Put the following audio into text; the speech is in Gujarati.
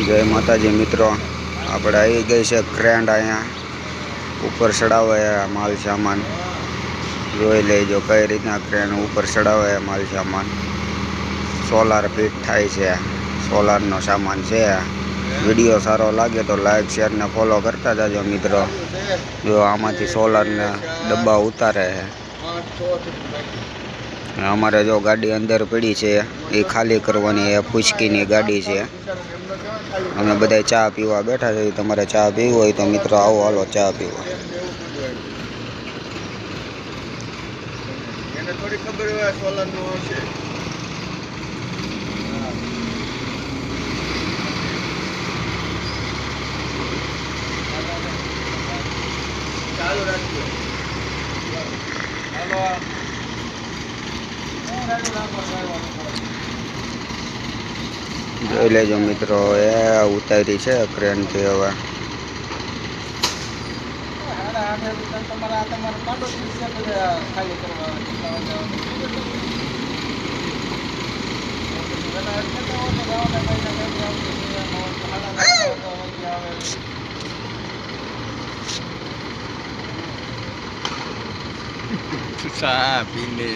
जय माताजी मित्रों, આપણે આવી ગઈ છે ક્રેન્ડ અહીંયા ઉપર ચડાવે માલ સામાન જોઈ લેજો કઈ રીતના ક્રેન ઉપર ચડાવે માલ સામાન। સોલાર ફિટ થાય છે, સોલારનો સામાન છે। વિડીયો સારો લાગે તો લાઈક શેર ને ફોલો કરતા જાજો મિત્રો। જો આમાંથી સોલારના ડબ્બા ઉતારે છે। અમારે જો ગાડી અંદર પડી છે એ ખાલી કરવાની એ ફૂચકીની ગાડી છે। અમે બધા ચા પીવા બેઠા છે। તમારે ચા પીવી હોય તો મિત્રો આવો, હાલો ચા પીવા। એને થોડી ખબર હોય સોલારનું હશે। ચાલુ રાખજો, હાલો જોઈ લેજો મિત્રો, એ ઉતારી છે ક્રેનથી। હવે ચા પીને